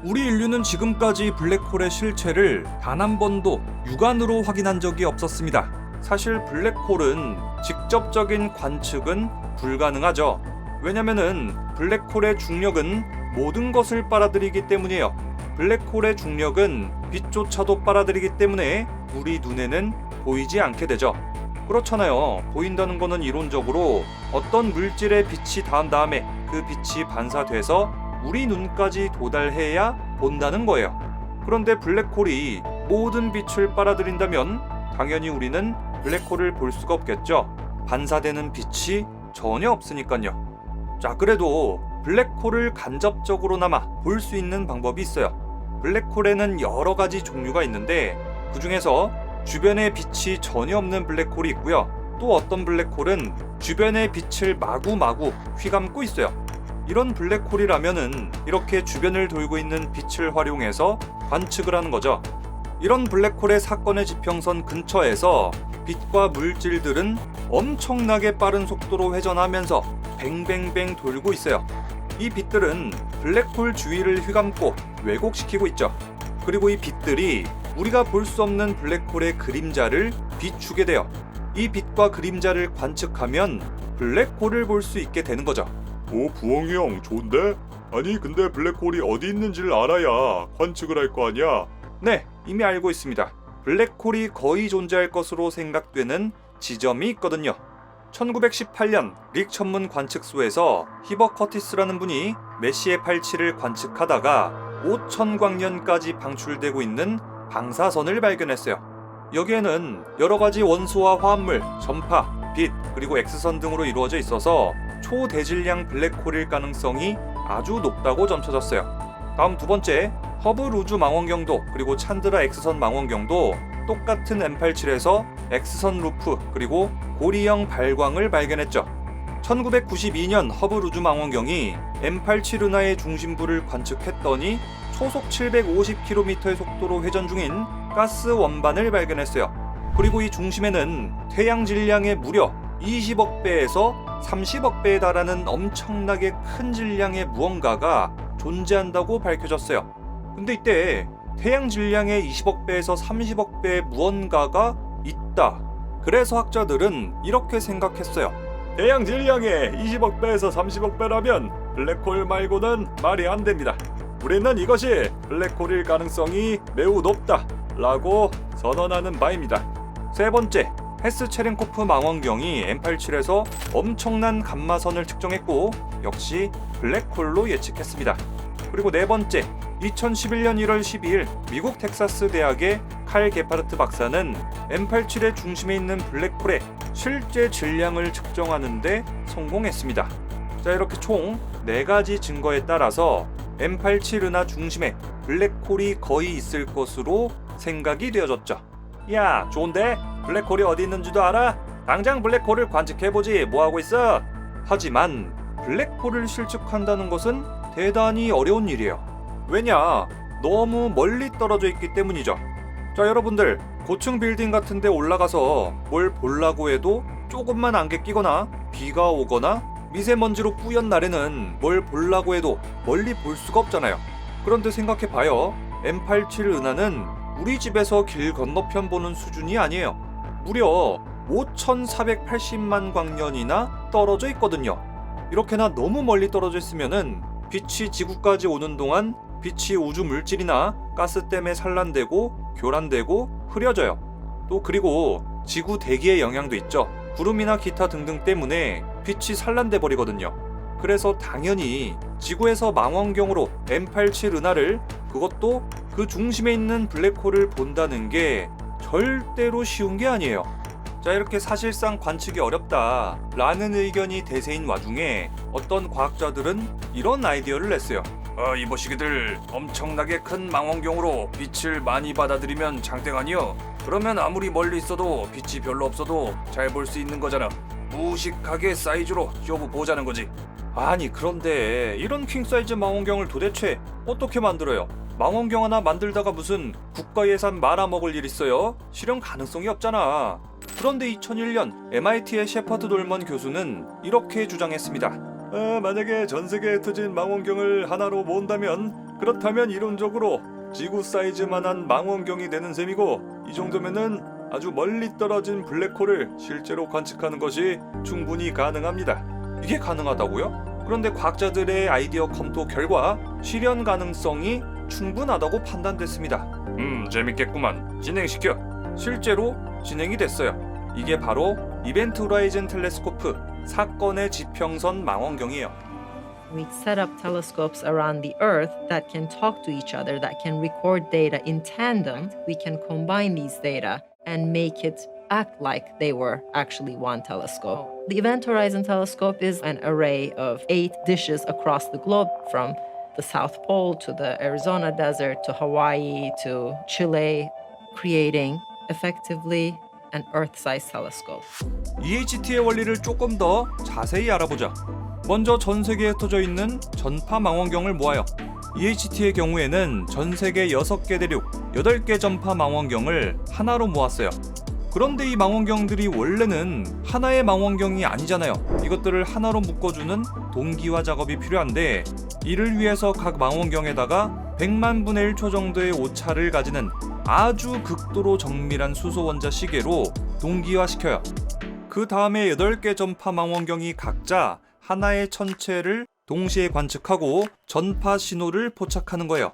우리 인류는 지금까지 블랙홀의 실체를 단 한 번도 육안으로 확인한 적이 없었습니다. 사실 블랙홀은 직접적인 관측은 불가능하죠. 왜냐면은 블랙홀의 중력은 모든 것을 빨아들이기 때문이에요. 블랙홀의 중력은 빛조차도 빨아들이기 때문에 우리 눈에는 보이지 않게 되죠. 그렇잖아요. 보인다는 거는 이론적으로 어떤 물질의 빛이 닿은 다음에 그 빛이 반사돼서 우리 눈까지 도달해야 본다는 거예요. 그런데 블랙홀이 모든 빛을 빨아들인다면 당연히 우리는 블랙홀을 볼 수가 없겠죠. 반사되는 빛이 전혀 없으니까요. 자, 그래도 블랙홀을 간접적으로나마 볼 수 있는 방법이 있어요. 블랙홀에는 여러 가지 종류가 있는데 그 중에서 주변에 빛이 전혀 없는 블랙홀이 있고요. 또 어떤 블랙홀은 주변의 빛을 마구마구 휘감고 있어요. 이런 블랙홀이라면은 이렇게 주변을 돌고 있는 빛을 활용해서 관측을 하는 거죠. 이런 블랙홀의 사건의 지평선 근처에서 빛과 물질들은 엄청나게 빠른 속도로 회전하면서 뱅뱅뱅 돌고 있어요. 이 빛들은 블랙홀 주위를 휘감고 왜곡시키고 있죠. 그리고 이 빛들이 우리가 볼 수 없는 블랙홀의 그림자를 비추게 돼요. 이 빛과 그림자를 관측하면 블랙홀을 볼 수 있게 되는 거죠. 오, 부엉이 형 좋은데? 아니 근데 블랙홀이 어디 있는지를 알아야 관측을 할 거 아니야? 네, 이미 알고 있습니다. 블랙홀이 거의 존재할 것으로 생각되는 지점이 있거든요. 1918년 릭 천문 관측소에서 히버 커티스라는 분이 메시의 87을 관측하다가 5000광년까지 방출되고 있는 방사선을 발견했어요. 여기에는 여러 가지 원소와 화합물, 전파, 빛, 그리고 X선 등으로 이루어져 있어서 초대질량 블랙홀일 가능성이 아주 높다고 점쳐졌어요. 다음 두 번째, 허블 우주 망원경도 그리고 찬드라 X선 망원경도 똑같은 M87에서 X선 루프 그리고 고리형 발광을 발견했죠. 1992년 허블 우주 망원경이 M87 은하의 중심부를 관측했더니 초속 750km의 속도로 회전 중인 가스 원반을 발견했어요. 그리고 이 중심에는 태양 질량의 무려 20억 배에서 30억 배에 달하는 엄청나게 큰 질량의 무언가가 존재한다고 밝혀졌어요. 근데 이때 태양 질량의 20억 배에서 30억 배의 무언가가 있다. 그래서 학자들은 이렇게 생각했어요. 태양 질량의 20억 배에서 30억 배라면 블랙홀 말고는 말이 안 됩니다. 우리는 이것이 블랙홀일 가능성이 매우 높다 라고 선언하는 바입니다. 세 번째, 헤스 체렌코프 망원경이 M87에서 엄청난 감마선을 측정했고 역시 블랙홀로 예측했습니다. 그리고 네 번째, 2011년 1월 12일 미국 텍사스 대학의 칼 게파르트 박사는 M87의 중심에 있는 블랙홀의 실제 질량을 측정하는데 성공했습니다. 자, 이렇게 총 4가지 증거에 따라서 M87 은하 중심에 블랙홀이 거의 있을 것으로 생각이 되어졌죠. 야, 좋은데? 블랙홀이 어디 있는지도 알아? 당장 블랙홀을 관측해보지, 뭐하고 있어? 하지만 블랙홀을 실측한다는 것은 대단히 어려운 일이에요. 왜냐? 너무 멀리 떨어져 있기 때문이죠. 자, 여러분들 고층 빌딩 같은 데 올라가서 뭘 보려고 해도 조금만 안개 끼거나 비가 오거나 미세먼지로 뿌연 날에는 뭘 보려고 해도 멀리 볼 수가 없잖아요. 그런데 생각해봐요. M87 은하는 우리 집에서 길 건너편 보는 수준이 아니에요. 무려 5480만 광년이나 떨어져 있거든요. 이렇게나 너무 멀리 떨어져 있으면은 빛이 지구까지 오는 동안 빛이 우주 물질이나 가스댐에 산란되고 교란되고 흐려져요. 또 그리고 지구 대기의 영향도 있죠. 구름이나 기타 등등 때문에 빛이 산란돼 버리거든요. 그래서 당연히 지구에서 망원경으로 M87 은하를, 그것도 그 중심에 있는 블랙홀을 본다는 게 절대로 쉬운 게 아니에요. 자, 이렇게 사실상 관측이 어렵다 라는 의견이 대세인 와중에 어떤 과학자들은 이런 아이디어를 냈어요. 이 머시기들 엄청나게 큰 망원경으로 빛을 많이 받아들이면 장땡 아니요? 그러면 아무리 멀리 있어도 빛이 별로 없어도 잘 볼 수 있는 거잖아. 무식하게 사이즈로 쇼부 보자는 거지. 아니, 그런데 이런 킹사이즈 망원경을 도대체 어떻게 만들어요? 망원경 하나 만들다가 무슨 국가 예산 말아먹을 일 있어요? 실현 가능성이 없잖아. 그런데 2001년 MIT의 셰퍼드 돌먼 교수는 이렇게 주장했습니다. 만약에 전 세계에 터진 망원경을 하나로 모은다면 그렇다면 이론적으로 지구 사이즈만한 망원경이 되는 셈이고, 이 정도면은 아주 멀리 떨어진 블랙홀을 실제로 관측하는 것이 충분히 가능합니다. 이게 가능하다고요? 그런데 과학자들의 아이디어 검토 결과 실현 가능성이 충분하다고 판단됐습니다. 재밌겠구만. 진행시켜. 실제로 진행이 됐어요. 이게 바로 이벤트 호라이즌 텔레스코프 사건의 지평선 망원경이에요. We set up telescopes around the Earth that can talk to each other, that can record data in tandem. We can combine these data and make it act like they were actually one telescope. The Event Horizon Telescope is an array of 8 dishes across the globe, from the South Pole to the Arizona desert to Hawaii to Chile, creating effectively an Earth-sized telescope. EHT의 원리를 조금 더 자세히 알아보자. 먼저 전 세계에 흩어져 있는 전파 망원경을 모아요. EHT의 경우에는 전 세계 6개 대륙, 8개 전파 망원경을 하나로 모았어요. 그런데 이 망원경들이 원래는 하나의 망원경이 아니잖아요. 이것들을 하나로 묶어주는 동기화 작업이 필요한데, 이를 위해서 각 망원경에다가 100만 분의 1초 정도의 오차를 가지는 아주 극도로 정밀한 수소 원자 시계로 동기화시켜요. 그 다음에 8개 전파 망원경이 각자 하나의 천체를 동시에 관측하고 전파 신호를 포착하는 거예요.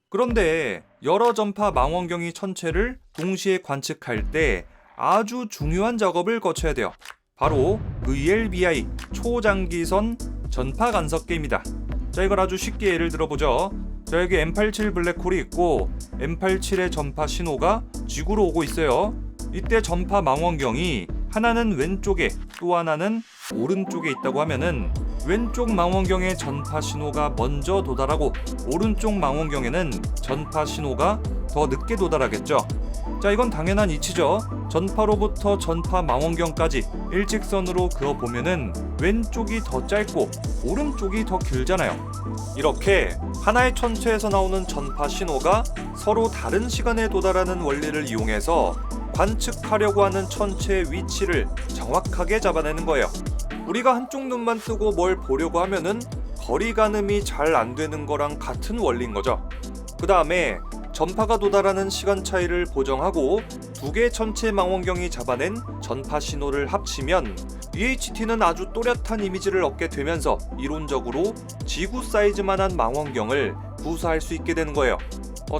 그런데 여러 전파 망원경이 천체를 동시에 관측할 때 아주 중요한 작업을 거쳐야 돼요. 바로 VLBI 초장기선 전파 간섭계입니다. 자, 이걸 아주 쉽게 예를 들어보죠. 자, 여기 M87 블랙홀이 있고 M87의 전파 신호가 지구로 오고 있어요. 이때 전파 망원경이 하나는 왼쪽에 또 하나는 오른쪽에 있다고 하면은 왼쪽 망원경의 전파 신호가 먼저 도달하고 오른쪽 망원경에는 전파 신호가 더 늦게 도달하겠죠. 자, 이건 당연한 이치죠. 전파로부터 전파 망원경까지 일직선으로 그어보면은 왼쪽이 더 짧고 오른쪽이 더 길잖아요. 이렇게 하나의 천체에서 나오는 전파 신호가 서로 다른 시간에 도달하는 원리를 이용해서 관측하려고 하는 천체의 위치를 정확하게 잡아내는 거예요. 우리가 한쪽 눈만 뜨고 뭘 보려고 하면은 거리 가늠이 잘 안 되는 거랑 같은 원리인 거죠. 그 다음에 전파가 도달하는 시간 차이를 보정하고 2개 천체 망원경이 잡아낸 전파 신호를 합치면 EHT는 아주 또렷한 이미지를 얻게 되면서 이론적으로 지구 사이즈만한 망원경을 구사할 수 있게 되는 거예요.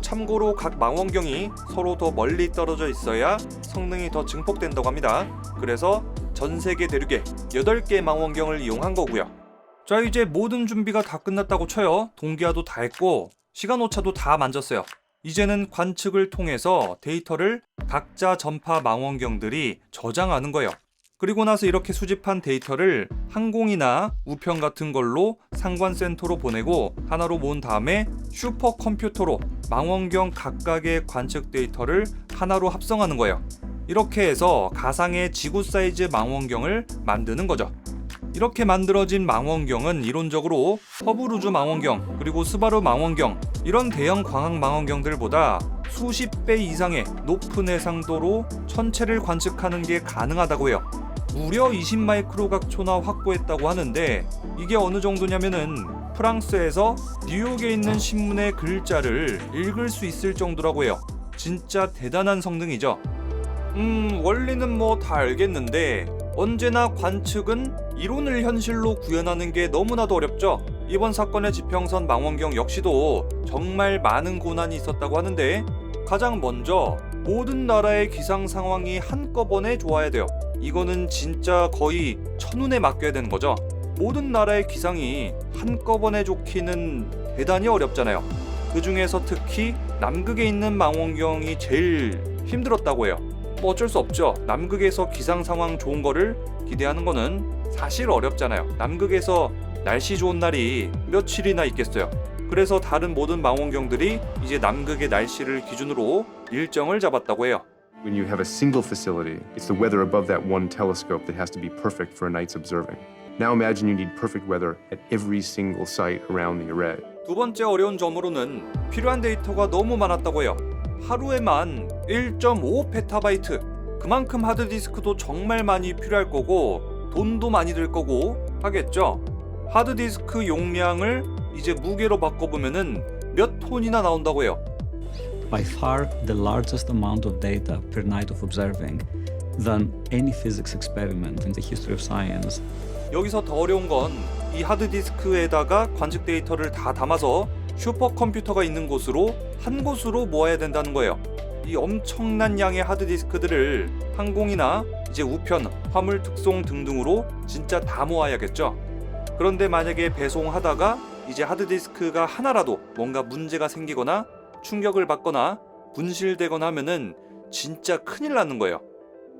참고로 각 망원경이 서로 더 멀리 떨어져 있어야 성능이 더 증폭된다고 합니다. 그래서 전 세계 대륙에 8개 망원경을 이용한 거고요. 자, 이제 모든 준비가 다 끝났다고 쳐요. 동기화도 다 했고 시간 오차도 다 만졌어요. 이제는 관측을 통해서 데이터를 각자 전파 망원경들이 저장하는 거예요. 그리고 나서 이렇게 수집한 데이터를 항공이나 우편 같은 걸로 상관센터로 보내고 하나로 모은 다음에 슈퍼컴퓨터로 망원경 각각의 관측 데이터를 하나로 합성하는 거예요. 이렇게 해서 가상의 지구 사이즈 망원경을 만드는 거죠. 이렇게 만들어진 망원경은 이론적으로 허블 우주 망원경 그리고 스바루 망원경 이런 대형 광학 망원경들보다 수십 배 이상의 높은 해상도로 천체를 관측하는 게 가능하다고 해요. 무려 20마이크로 각초나 확보했다고 하는데 이게 어느 정도냐면은 프랑스에서 뉴욕에 있는 신문의 글자를 읽을 수 있을 정도라고 해요. 진짜 대단한 성능이죠. 원리는 뭐 다 알겠는데 언제나 관측은 이론을 현실로 구현하는 게 너무나도 어렵죠. 이번 사건의 지평선 망원경 역시도 정말 많은 고난이 있었다고 하는데 가장 먼저 모든 나라의 기상 상황이 한꺼번에 좋아야 돼요. 이거는 진짜 거의 천운에 맡겨야 되는 거죠. 모든 나라의 기상이 한꺼번에 좋기는 대단히 어렵잖아요. 그 중에서 특히 남극에 있는 망원경이 제일 힘들었다고 해요. 뭐 어쩔 수 없죠. 남극에서 기상 상황 좋은 거를 기대하는 거는 사실 어렵잖아요. 남극에서 날씨 좋은 날이 며칠이나 있겠어요. 그래서 다른 모든 망원경들이 이제 남극의 날씨를 기준으로 일정을 잡았다고 해요. When you have a single facility, it's the weather above that one telescope that has to be perfect for a night's observing. Now imagine you need perfect weather at every single site around the array. 두 번째 어려운 점으로는 필요한 데이터가 너무 많았다고 해요. 하루에만 1.5 페타바이트. 그만큼 하드디스크도 정말 많이 필요할 거고 돈도 많이 들 거고 하겠죠. 하드디스크 용량을 이제 무게로 바꿔보면은 몇 톤이나 나온다고 해요. By far the largest amount of data per night of observing than any physics experiment in the history of science. 여기서 더 어려운 건 이 하드디스크에다가 관측 데이터를 다 담아서 슈퍼컴퓨터가 있는 곳으로 한 곳으로 모아야 된다는 거예요. 이 엄청난 양의 하드디스크들을 항공이나 이제 우편, 화물 특송 등등으로 진짜 다 모아야겠죠. 그런데 만약에 배송하다가 이제 하드디스크가 하나라도 뭔가 문제가 생기거나 충격을 받거나 분실되거나 하면은 진짜 큰일 나는 거예요.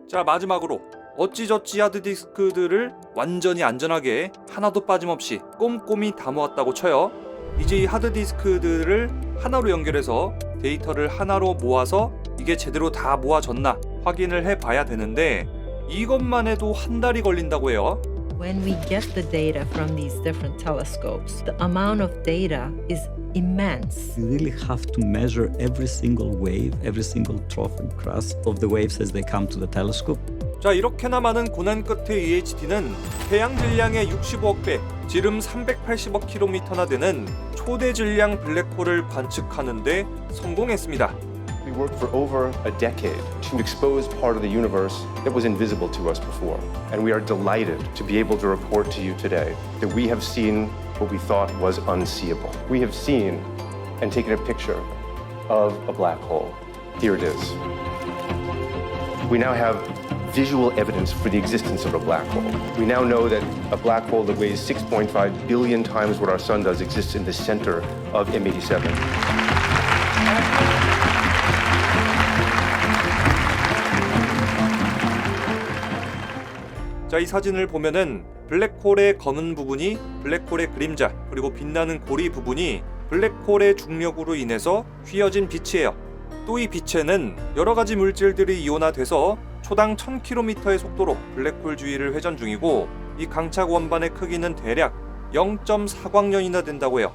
자, 마지막으로 어찌저찌 하드디스크들을 완전히 안전하게 하나도 빠짐없이 꼼꼼히 다 모았다고 쳐요. 이제 이 하드디스크들을 하나로 연결해서 데이터를 하나로 모아서 이게 제대로 다 모아졌나 확인을 해봐야 되는데 이것만 해도 한 달이 걸린다고 해요. When we get the data from these different telescopes, the amount of data is immense. You really have to measure every single wave, every single trough and crest of the waves as they come to the telescope. 자, 이렇게나 많은 고난 끝의 EHD는 태양 질량의 65억 배, 지름 380억 킬로미터나 되는 초대 질량 블랙홀을 관측하는데 성공했습니다. We worked for over a decade to expose part of the universe that was invisible to us before. And we are delighted to be able to report to you today that we have seen what we thought was unseeable. We have seen and taken a picture of a black hole. Here it is. We now have visual evidence for the existence of a black hole. We now know that a black hole that weighs 6.5 billion times what our sun does exists in the center of M87. 자, 이 사진을 보면은 블랙홀의 검은 부분이 블랙홀의 그림자, 그리고 빛나는 고리 부분이 블랙홀의 중력으로 인해서 휘어진 빛이에요. 또 이 빛에는 여러 가지 물질들이 이온화돼서 초당 1000km의 속도로 블랙홀 주위를 회전 중이고 이 강착 원반의 크기는 대략 0.4광년이나 된다고 해요.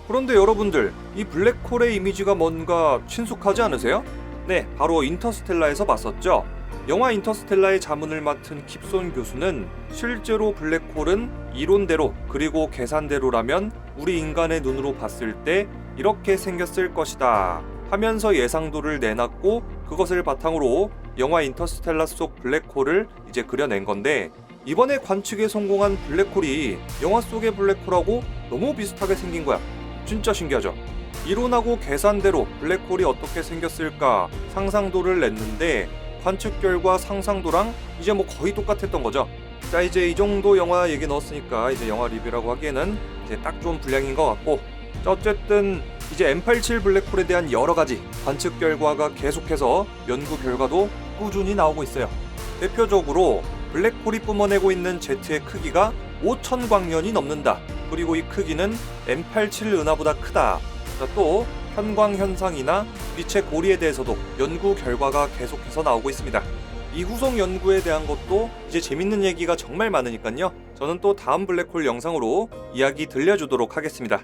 그런데 여러분들, 이 블랙홀의 이미지가 뭔가 친숙하지 않으세요? 네, 바로 인터스텔라에서 봤었죠. 영화 인터스텔라의 자문을 맡은 킵손 교수는 실제로 블랙홀은 이론대로 그리고 계산대로라면 우리 인간의 눈으로 봤을 때 이렇게 생겼을 것이다 하면서 예상도를 내놨고 그것을 바탕으로 영화 인터스텔라 속 블랙홀을 이제 그려낸 건데 이번에 관측에 성공한 블랙홀이 영화 속의 블랙홀하고 너무 비슷하게 생긴 거야. 진짜 신기하죠? 이론하고 계산대로 블랙홀이 어떻게 생겼을까 상상도를 냈는데 관측 결과 상상도랑 이제 뭐 거의 똑같았던 거죠. 자, 이제 이 정도 영화 얘기 넣었으니까 이제 영화 리뷰라고 하기에는 이제 딱 좋은 분량인 것 같고, 자, 어쨌든 이제 M87 블랙홀에 대한 여러 가지 관측 결과가 계속해서 연구 결과도 꾸준히 나오고 있어요. 대표적으로 블랙홀이 뿜어내고 있는 제트의 크기가 5000광년이 넘는다. 그리고 이 크기는 M87 은하보다 크다. 자, 또 현광 현상이나 빛의 고리에 대해서도 연구 결과가 계속해서 나오고 있습니다. 이 후속 연구에 대한 것도 이제 재밌는 얘기가 정말 많으니까요. 저는 또 다음 블랙홀 영상으로 이야기 들려주도록 하겠습니다.